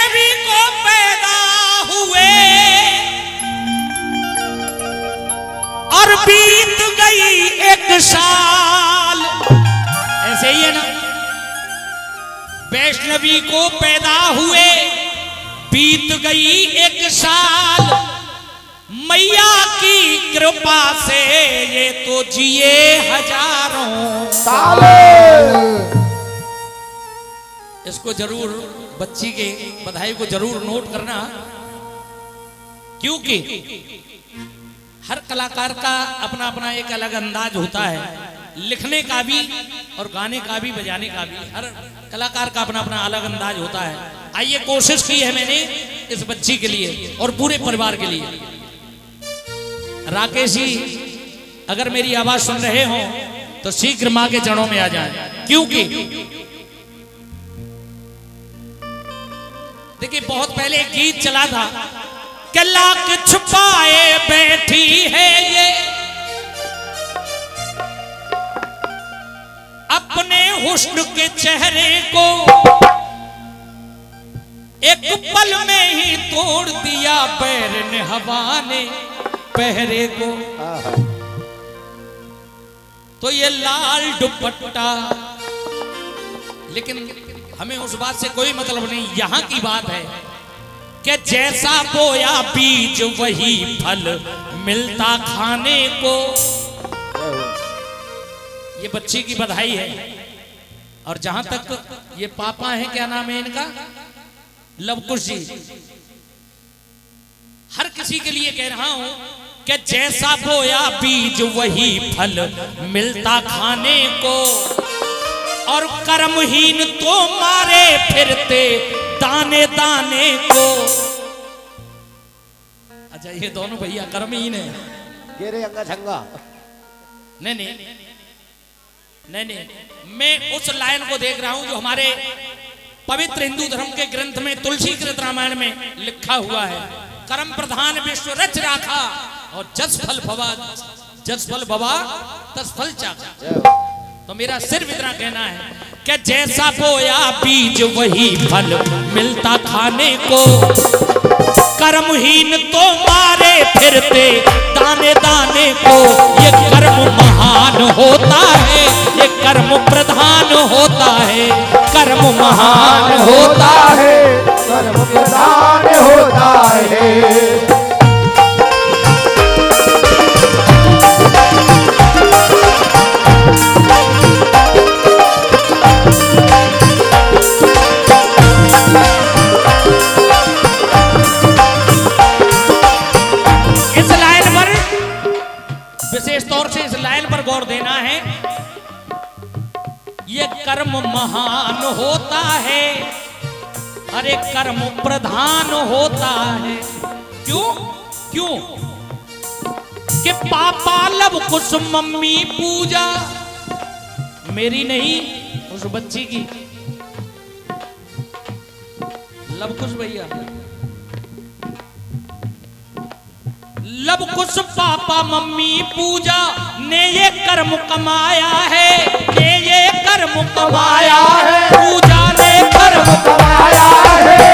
वैष्णवी को पैदा हुए और बीत गई 1 साल। ऐसे ही है ना, वैष्णवी को पैदा हुए बीत गई 1 साल, मैया की कृपा से ये तो जिए हजारों साल। इसको जरूर बच्ची के बधाई को जरूर नोट करना, क्योंकि हर कलाकार का अपना अपना एक अलग अंदाज होता है, लिखने का भी और गाने का भी, बजाने का भी। हर कलाकार का अपना अपना अलग अंदाज होता है। आइए, कोशिश की है मैंने इस बच्ची के लिए और पूरे परिवार के लिए। राकेश जी, अगर मेरी आवाज सुन रहे हो तो शीघ्र मां के चरणों में आ जाएं, क्योंकि देखिए बहुत पहले एक गीत चला था कि लाख छुपाए बैठी है ये अपने हुस्न के चेहरे को, एक पल में ही तोड़ दिया पैर ने हवा ने पहरे को। तो ये लाल दुपट्टा, लेकिन हमें उस बात से कोई मतलब नहीं। यहां की बात है कि जैसा बोया बीज वही फल मिलता खाने को। ये बच्ची की बधाई है। और जहां तक ये पापा है, क्या नाम है इनका, लवकुश जी, हर किसी के लिए कह रहा हूं कि जैसा बोया बीज वही फल मिलता खाने को, और कर्महीन तो मारे फिरते दाने दाने को। अच्छा, ये दोनों भैया कर्महीन है। गेरे अंगा छंगा। नहीं, मैं उस लाइन को देख रहा हूं जो हमारे पवित्र हिंदू धर्म के ग्रंथ में तुलसी कृत रामायण में लिखा हुआ है, कर्म प्रधान विश्व रच राखा और जस फल भवा तस फल चाखा। तो मेरा सिर्फ इतना कहना है कि जैसा बोया बीज वही फल मिलता खाने को, कर्महीन तो मारे फिरते दाने दाने को। ये कर्म महान होता है, ये कर्म प्रधान होता है, कर्म महान होता है, कर्म प्रधान होता है। विशेष तौर से इस लाइन पर गौर देना है। ये कर्म महान होता है, अरे कर्म प्रधान होता है। क्यों कि पापा लव कुछ मम्मी पूजा, मेरी नहीं उस बच्ची की, लव कुछ भैया, लब कुछ पापा मम्मी पूजा ने ये कर्म कमाया है, ने ये कर्म कमाया है, पूजा ने कर्म कमाया है।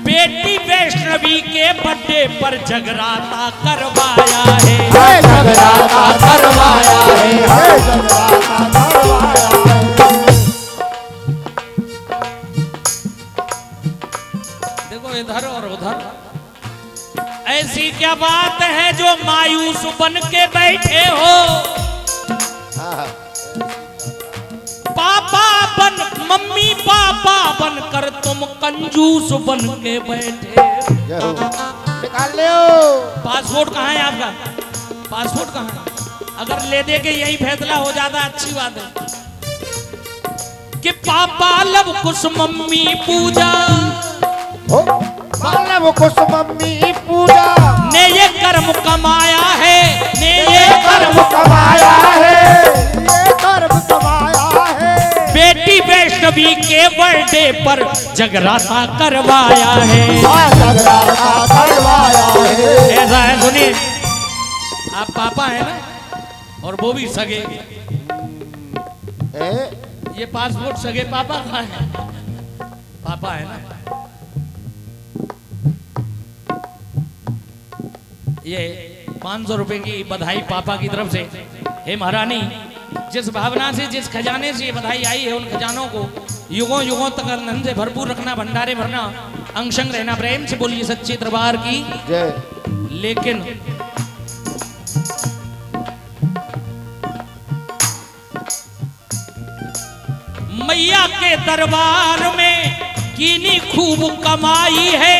बेटी वैष्णवी के बर्थडे पर जगराता करवाया है, जगराता करवाया है, जगराता करवाया है। देखो इधर और उधर, ऐसी क्या बात है जो मायूस बन के बैठे हो। पापा बन, मम्मी पापा बनकर तुम कंजूस बन के बैठे। निकाल लो। पासपोर्ट कहाँ है आपका? पासपोर्ट कहाँ है? अगर ले दे के यही फैसला हो जाता अच्छी बात है कि पापा लव कुछ मम्मी पूजा, लव कुछ मम्मी पूजा ने ये कर्म कमाया है, ने ये कर्म कमाया है, ये कर्म कमाया है। बेटी वैष्णवी के बर्थडे पर जगराता करवाया है, जगराता करवाया है। ऐसा है, सुनिए, आप पापा है ना, और वो भी सगे। ये पासपोर्ट सगे पापा कहाँ है? पापा है ना, ये 500 रुपए की बधाई पापा की तरफ से। हे महारानी, जिस भावना से, जिस खजाने से ये बधाई आई है, उन खजानों को युगों युगों तक आनंद से भरपूर रखना, भंडारे भरना, अंशंग रहना। प्रेम से बोलिए सच्चे दरबार की जय। लेकिन मैया के दरबार में कीनी खूब कमाई है,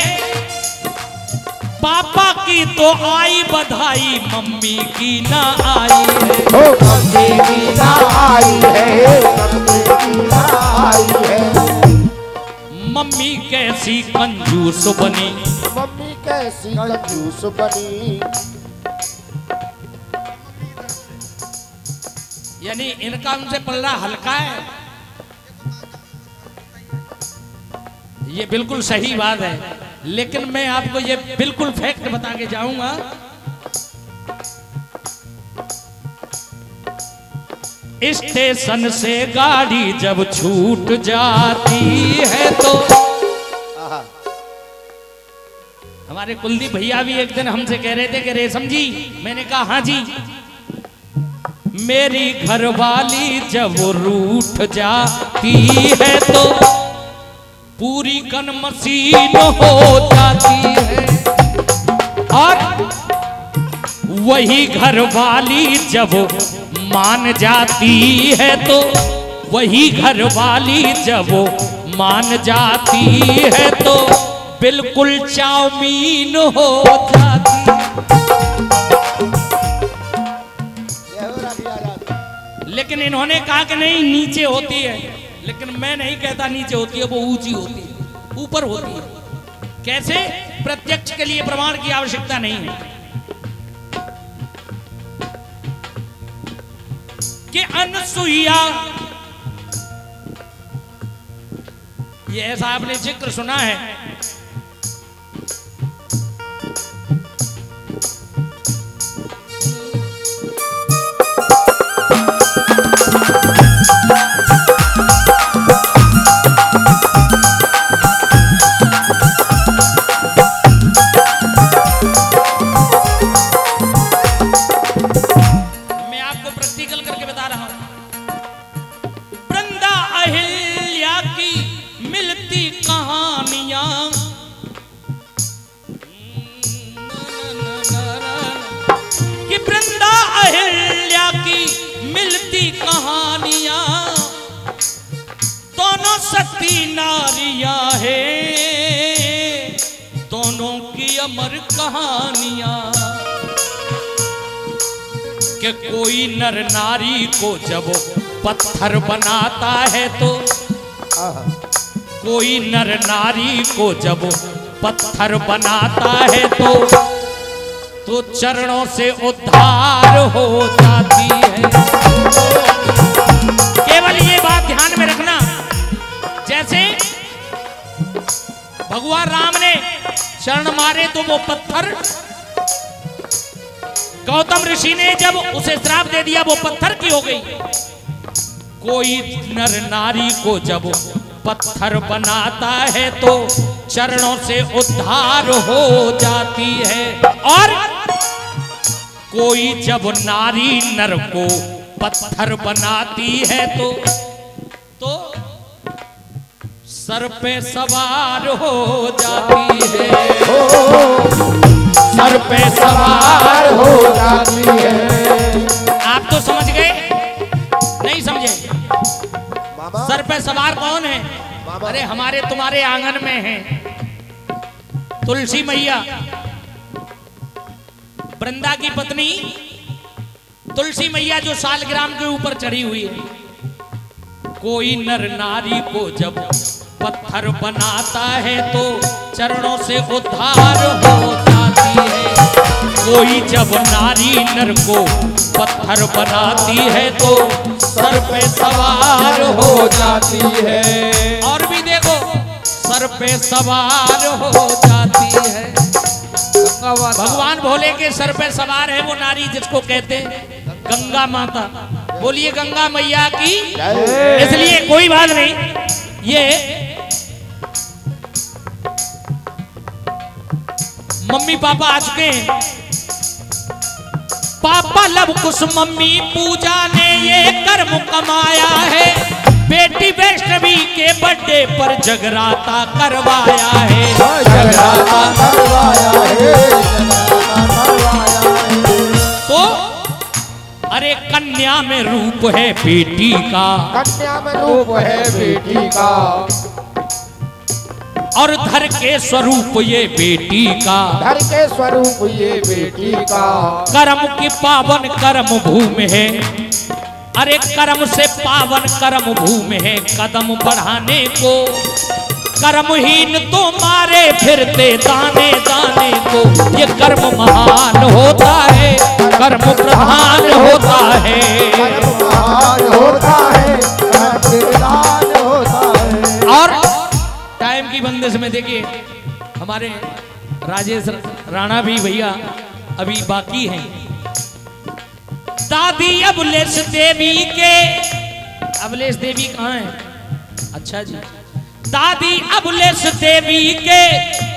पापा की तो आई बधाई, मम्मी की ना आई है। ओ मम्मी की ना आई है, मम्मी की ना आई है। मम्मी कैसी कंजूस बनी, मम्मी कैसी कंजूस बनी। यानी इनका उनसे पल्ला हल्का है। ये बिल्कुल सही बात है, लेकिन मैं आपको ये बिल्कुल फैक्ट बता के जाऊंगा। स्टेशन से गाड़ी जब छूट जाती है तो हमारे कुलदीप भैया भी एक दिन हमसे कह रहे थे कि रेशम जी, मैंने कहा हाँ जी, मेरी घरवाली जब रूठ जाती है तो पूरी गन मशीन हो जाती है, और वही घरवाली जब मान जाती है तो वही घरवाली जब मान जाती है तो बिल्कुल चाउमीन हो जाती है। लेकिन इन्होंने कहा कि नहीं, नीचे होती है, लेकिन मैं नहीं कहता नीचे होती है, वो ऊंची होती है, ऊपर होती है। कैसे? प्रत्यक्ष के लिए प्रमाण की आवश्यकता नहीं है कि अनसुईया, ये ऐसा आपने जिक्र सुना है, नारियां है दोनों की अमर कहानियां, कि कोई नर नारी को जब पत्थर बनाता है तो कोई नर नारी को जब पत्थर बनाता है तो चरणों से उद्धार हो जाती है। केवल ये बात ध्यान में रखना, जैसे भगवान राम ने शरण मारे तो वो पत्थर, गौतम ऋषि ने जब उसे श्राप दे दिया वो पत्थर की हो गई। कोई नर नारी को जब पत्थर बनाता है तो चरणों से उद्धार हो जाती है, और कोई जब नारी नर को पत्थर बनाती है तो सर पे सवार हो जाती है, सर पे सवार हो जाती है। आप तो समझ गए? नहीं समझे? सर पे सवार कौन है? अरे हमारे तुम्हारे आंगन में है तुलसी मैया, वृंदा की पत्नी तुलसी मैया, जो सालग्राम के ऊपर चढ़ी हुई है। कोई नर नारी को जब पत्थर बनाता है तो चरणों से उद्धार हो जाती है, कोई जब नारी नर को पत्थर बनाती है तो सर पे सवार हो जाती है। और भी देखो, सर पे सवार हो जाती है। भगवान भोले के सर पे सवार है वो नारी जिसको कहते हैं गंगा माता। बोलिए गंगा मैया की। इसलिए कोई बात नहीं, ये मम्मी पापा आ चुके हैं, पापा लव कुश मम्मी पूजा ने ये कर्म कमाया है। बेटी वैष्णवी के बर्थडे पर जगराता करवाया है। जगराता करवाया है। तो अरे कन्या में रूप है बेटी का, कन्या में रूप है बेटी का, और धर के स्वरूप ये बेटी का, धर के स्वरूप ये बेटी का। कर्म की पावन कर्म भूमि है, अरे कर्म से पावन कर्म भूमि है। कदम बढ़ाने को कर्महीन तो मारे फिरते दाने दाने को। ये कर्म महान होता है, कर्म प्रधान होता है, कर्म महान होता है, कर्म प्रधान होता है। और टाइम की बंदिश में देखिए हमारे राजेश राणा भी भैया अभी बाकी हैं। दादी अबलेश देवी के, अबलेश देवी कहाँ है? अच्छा जी, दादी अबलेश देवी के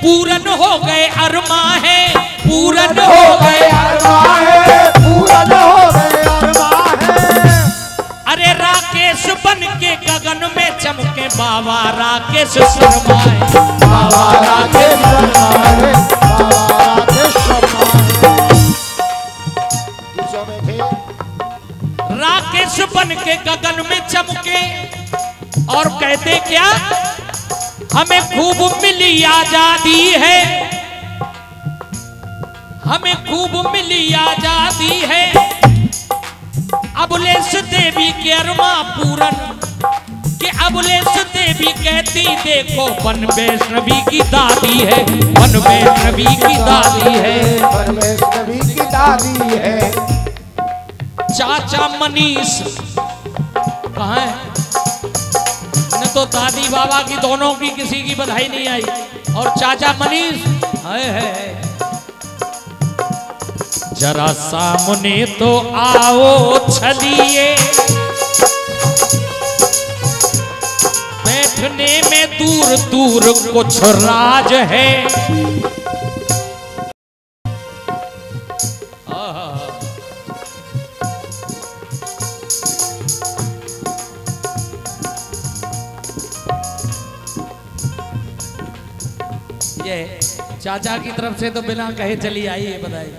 पूरन हो गए अरमा है, पूरन हो गए अरमा है, पूरन हो गए अरमा है। अरे राकेश बन के गगन में चमके बाबा राकेश शर्मा है, बाबा राकेश शर्मा है, बाबा राकेश शर्मा है। राकेश बन के गगन में चमके और कहते क्या, हमें खूब मिली आजादी है, हमें खूब मिली आजादी है। अबलेश देवी के अरमा पूरन कि अबलेश देवी कहती देखो वन वैष्णवी की दादी है, वन वैष्णवी की दादी है, वन वैष्णवी की दादी है। चाचा मनीष कहाँ है? न तो दादी बाबा की दोनों की किसी की बधाई नहीं आई, और चाचा मनीष है। जरा सामने तो आओ छलिए, बैठने में दूर दूर कुछ राज है। ये चाचा की तरफ से तो बिना कहे चली आई है बधाई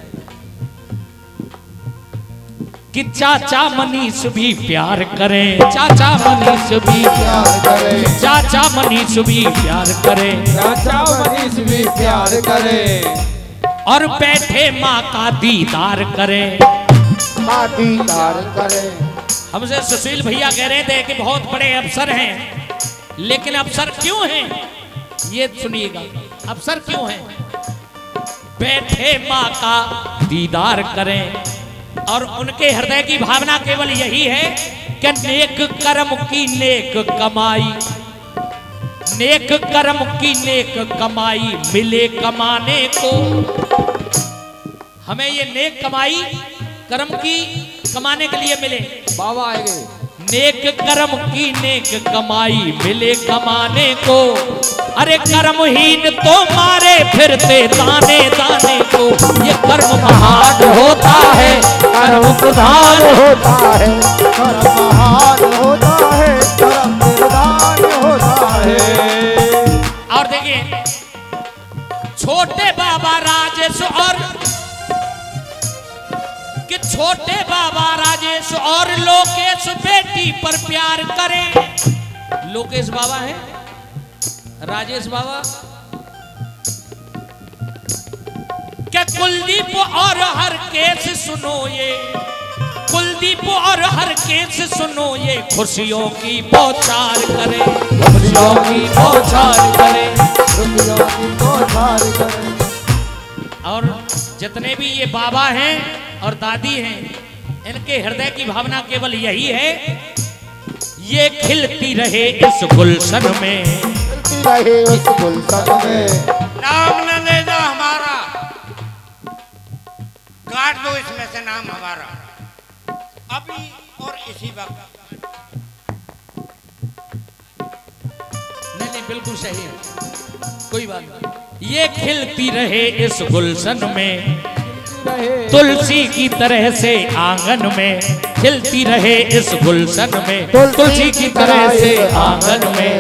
कि चाचा मनीष भी प्यार करें, चाचा मनीष भी प्यार करे, चाचा मनीष भी प्यार करें, चाचा मनीष भी प्यार करे, और बैठे माँ का दीदार करें, माँ दीदार करे। हमसे सुशील भैया कह रहे थे कि बहुत बड़े अफसर हैं, लेकिन अफसर क्यों हैं ये सुनिएगा, अफसर क्यों हैं? बैठे माँ का दीदार करें, और उनके हृदय की भावना केवल यही है कि नेक कर्म की नेक कमाई, नेक कर्म की नेक कमाई मिले कमाने को। हमें ये नेक कमाई कर्म की कमाने के लिए मिले। बाबा आएंगे। नेक कर्म की नेक कमाई मिले कमाने को, अरे कर्महीन तो मारे फिरते दाने दाने को। ये कर्म महान होता है, कर्म प्रधान होता है, कर्म महान होता है, कर्म प्रधान होता है। और देखिए छोटे बाबा राजेश और कि छोटे बाबा राजेश और लोकेश बेटी पर प्यार करें। लोकेश बाबा है, राजेश बाबा क्या कुलदीप और हर केस सुनो ये, कुलदीप और हर केस सुनो ये खुशियों की बौछार करे, खुशियों की बौछार करे, खुशियों की बौछार करे। और जितने भी ये बाबा हैं और दादी हैं, इनके हृदय की भावना केवल यही है, ये खिलती रहे इस गुलशन में, खिलती रहे उस गुलशन में। नाम न ले दो हमारा, काट दो इसमें से नाम हमारा अभी और इसी वक्त। नहीं बिल्कुल सही है, कोई बात नहीं। ये खिलती रहे इस गुलशन में, रहे तुलसी की तरह से आंगन में खिलती रहे इस गुलशन में, तुलसी की तरह से आंगन में।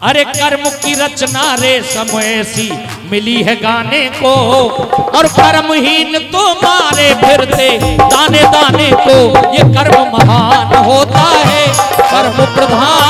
अरे कर्म की रचना रे समयसी मिली है गाने को, और कर्महीन तो मारे फिरते दाने दाने को। ये कर्म महान होता है, कर्म प्रधान